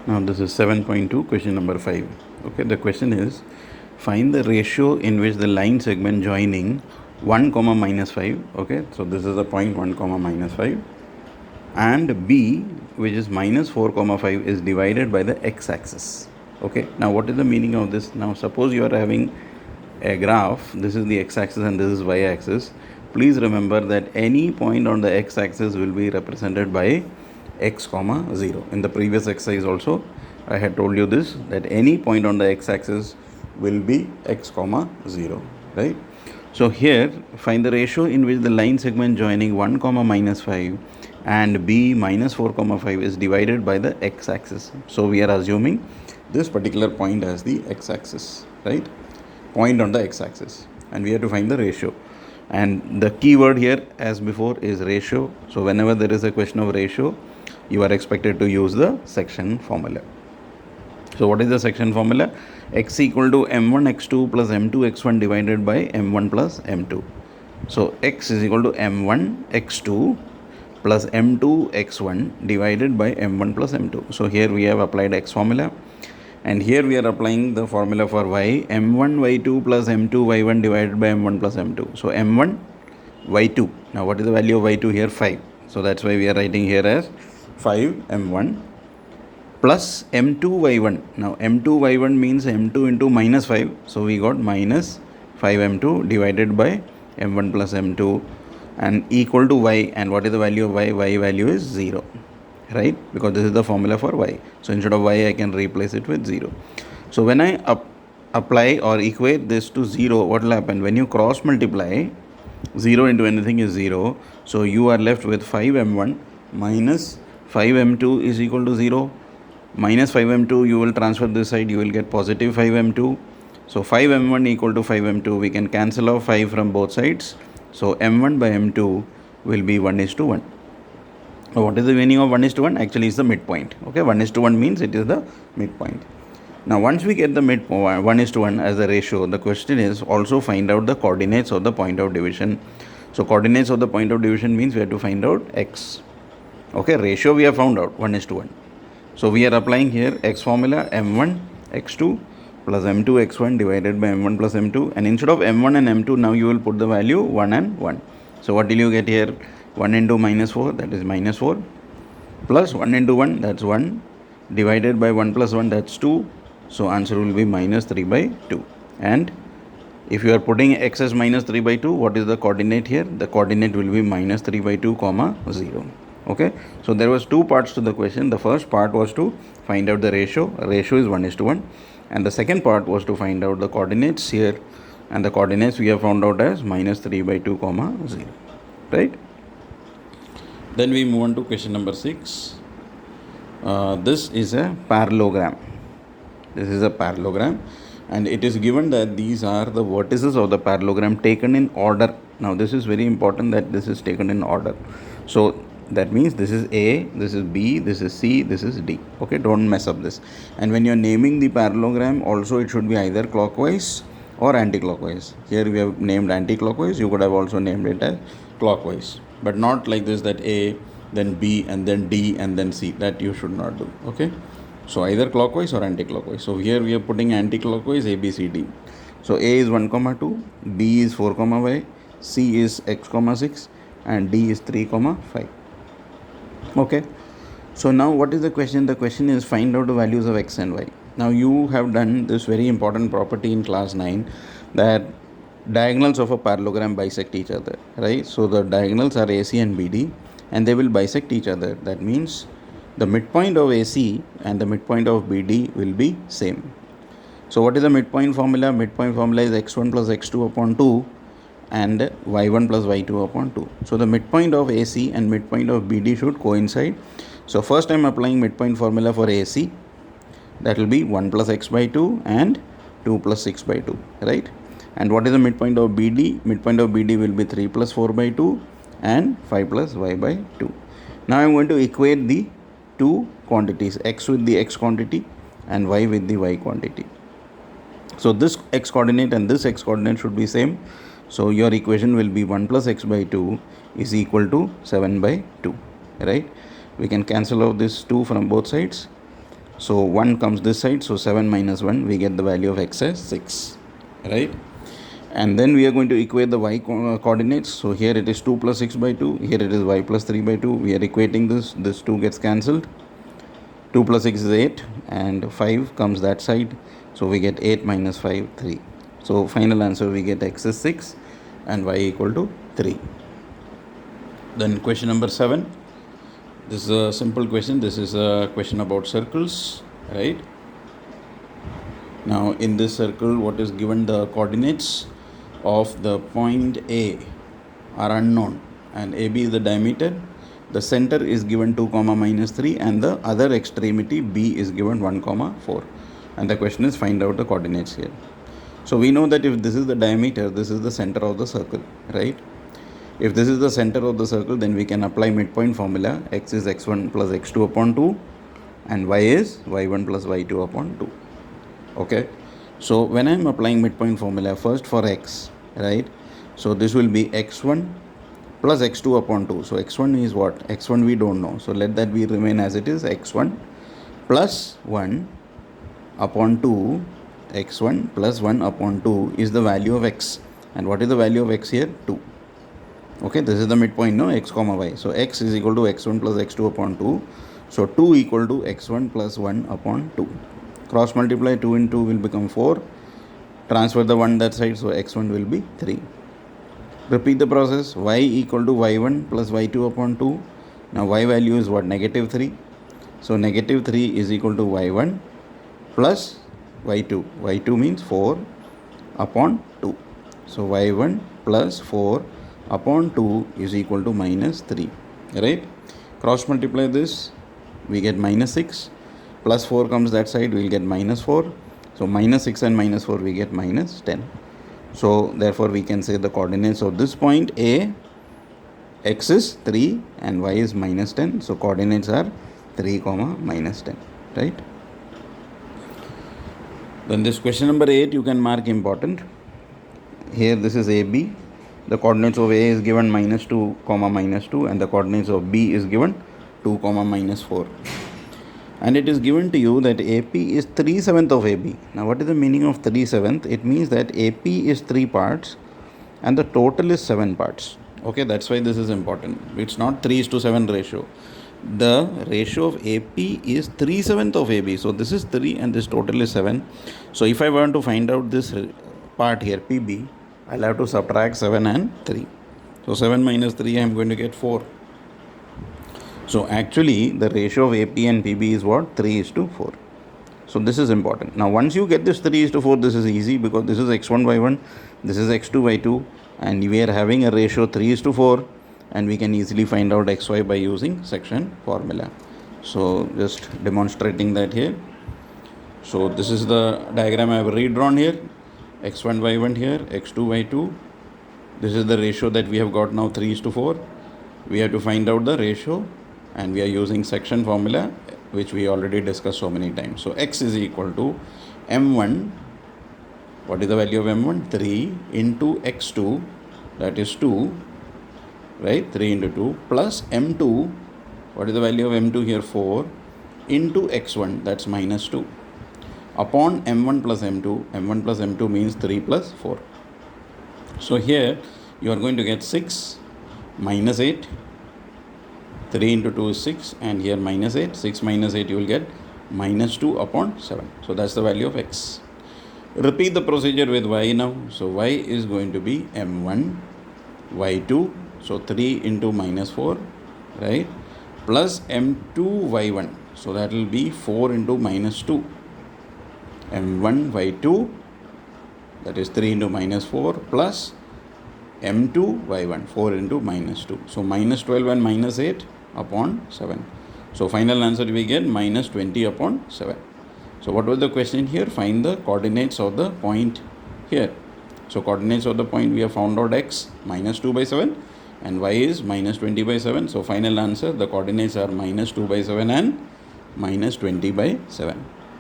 Now this is 7.2, question number 5. Okay, the question is, find the ratio in which the line segment joining 1 comma minus 5, okay, so this is the point 1 comma minus 5, and B, which is minus 4 comma 5, is divided by the x-axis. Okay, now what is the meaning of this? Now suppose you are having a graph, this is the x-axis and this is y-axis. Please remember that any point on the x-axis will be represented by x comma 0. In the previous exercise also I had told you this, that any point on the x-axis will be x comma 0, right? So here find the ratio in which the line segment joining 1 comma minus 5 and B minus 4 comma 5 is divided by the x-axis. So we are assuming this particular point as the x-axis, right? Point on the x-axis, and we have to find the ratio. And the key word here, as before, is ratio. So whenever there is a question of ratio, you are expected to use the section formula. So what is the section formula? X equal to m1 x2 plus m2 x1 divided by m1 plus m2. So x is equal to m1 x2 plus m2 x1 divided by m1 plus m2. So here we have applied x formula, and here we are applying the formula for y, m1 y2 plus m2 y1 divided by m1 plus m2. So m1 y2. Now what is the value of y2 here? 5. So that's why we are writing here as 5 m1 plus m2 y1. Now m2 y1 means m2 into minus 5. So we got minus 5 m2 divided by m1 plus m2 and equal to y. And what is the value of y? Y value is 0, right? Because this is the formula for y. So instead of y, I can replace it with 0. So when I apply or equate this to 0, what will happen? When you cross multiply, 0 into anything is 0. So you are left with 5m1 minus 5m2 is equal to 0. Minus 5m2, you will transfer this side, you will get positive 5m2. So 5m1 equal to 5m2, we can cancel off 5 from both sides. So m1 by m2 will be 1:1. What is the meaning of 1:1? Actually, it's the midpoint. Okay, 1:1 means it is the midpoint. Now, once we get the midpoint 1:1 as the ratio, the question is also find out the coordinates of the point of division. So, coordinates of the point of division means we have to find out x. Okay, ratio we have found out 1:1. So, we are applying here x formula m1 x2 plus m2 x1 divided by m1 plus m2, and instead of m1 and m2, now you will put the value 1 and 1. So, what will you get here? 1 into minus 4, that is minus 4, plus 1 into 1, that's 1, divided by 1 plus 1, that's 2. So answer will be minus 3 by 2. And if you are putting x as minus 3 by 2, what is the coordinate here? The coordinate will be minus 3 by 2 comma 0. Okay, so there was two parts to the question. The first part was to find out the ratio. Ratio is 1:1. And the second part was to find out the coordinates here. And the coordinates we have found out as minus 3 by 2 comma 0. Right? Then we move on to question number 6. This is a parallelogram. This is a parallelogram, and it is given that these are the vertices of the parallelogram taken in order. Now this is very important that this is taken in order. So that means this is A, this is B, this is C, this is D. Okay, don't mess up this. And when you are naming the parallelogram, also it should be either clockwise or anti-clockwise. Here we have named anti-clockwise. You could have also named it as clockwise, but not like this, that A, then B, and then D, and then C. That you should not do. Okay, so either clockwise or anti-clockwise. So here we are putting anti-clockwise A, B, C, D. So A is 1 comma 2, B is 4 comma y, C is x comma 6, and D is 3 comma 5. Okay, so now what is the question? The question is find out the values of x and y. Now you have done this very important property in class 9, that diagonals of a parallelogram bisect each other, right? So the diagonals are AC and BD, and they will bisect each other. That means the midpoint of AC and the midpoint of BD will be same. So what is the midpoint formula? Midpoint formula is x1 plus x2 upon 2 and y1 plus y2 upon 2. So the midpoint of AC and midpoint of BD should coincide. So first I am applying midpoint formula for AC. That will be 1 plus x by 2 and 2 plus 6 by 2, right? And what is the midpoint of BD? Midpoint of BD will be 3 plus 4 by 2 and 5 plus y by 2. Now I am going to equate the two quantities, x with the x quantity and y with the y quantity. So this x coordinate and this x coordinate should be same. So your equation will be 1 plus x by 2 is equal to 7 by 2, right? We can cancel out this 2 from both sides. So 1 comes this side, so 7 minus 1, we get the value of x as 6, right? And then we are going to equate the y coordinates. So here it is 2 plus 6 by 2, here it is y plus 3 by 2. We are equating this 2 gets cancelled. 2 plus 6 is 8 and 5 comes that side. So we get 8 minus 5, 3. So final answer we get x is 6 and y equal to 3. Then question number 7. This is a simple question. This is a question about circles, right? Now in this circle, what is given? The coordinates of the point A are unknown and AB is the diameter. The center is given 2 comma minus 3 and the other extremity B is given 1 comma 4. And the question is find out the coordinates here. So we know that if this is the diameter, this is the center of the circle, right? If this is the center of the circle, then we can apply midpoint formula. X is x1 plus x2 upon 2 and y is y1 plus y2 upon 2. Okay, so when I am applying midpoint formula, first for x, right? So this will be x1 plus x2 upon 2. So x1 is what? X1 we don't know. So let that be remain as it is. X1 plus 1 upon 2. X1 plus 1 upon 2 is the value of x. And what is the value of x here? 2. Okay, this is the midpoint, no? X comma y. So x is equal to x1 plus x2 upon 2. So 2 equal to x1 plus 1 upon 2. Cross multiply 2 into 2 will become 4. Transfer the 1 that side, so x1 will be 3. Repeat the process. Y equal to y1 plus y2 upon 2. Now y value is what? Negative 3. So negative 3 is equal to y1 plus y2. y2 means 4 upon 2. So y1 plus 4 upon 2 is equal to minus 3. Right? Cross multiply this. We get minus 6. Plus 4 comes that side. We will get minus 4. So minus 6 and minus 4 we get minus 10. So therefore we can say the coordinates of this point A, x is 3 and y is minus 10. So coordinates are 3 comma minus 10. Right? Then this question number 8 you can mark important. Here this is AB. The coordinates of A is given minus 2 comma minus 2 and the coordinates of B is given 2 comma minus 4. And it is given to you that AP is 3/7 of AB. Now what is the meaning of 3/7? It means that AP is 3 parts and the total is 7 parts. Okay, that's why this is important. It's not 3:7 ratio. The ratio of AP is 3/7 of AB. So this is 3 and this total is 7. So if I want to find out this part here, PB, I'll have to subtract 7 and 3. So 7 minus 3, I'm going to get 4. So actually the ratio of AP and PB is what? 3:4. So this is important. Now once you get this 3:4, this is easy because this is x1 by 1, this is x2 by 2 and we are having a ratio 3:4 and we can easily find out xy by using section formula. So just demonstrating that here. So this is the diagram I have redrawn here. x1 by 1 here, x2 by 2. This is the ratio that we have got now 3:4. We have to find out the ratio and we are using section formula which we already discussed so many times. So x is equal to m1. What is the value of m1? 3 into x2, that is 2, right? 3 into 2 plus m2. What is the value of m2 here? 4 into x1, that's minus 2 upon m1 plus m2. m1 plus m2 means 3 plus 4. So here you are going to get 6 minus 8. 3 into 2 is 6 and here minus 8. 6 minus 8 you will get minus 2 upon 7. So that's the value of x. Repeat the procedure with y now. So y is going to be m1 y2. So 3 into minus 4, right? Plus m2 y1. So that will be 4 into minus 2. m1 y2, that is 3 into minus 4 plus m2 y1, 4 into minus 2. So minus 12 and minus 8 upon 7. So final answer we get minus 20 upon 7. So what was the question here? Find the coordinates of the point here. So coordinates of the point we have found out x minus 2 by 7 and y is minus 20 by 7. So final answer, the coordinates are minus 2 by 7 and minus 20 by 7.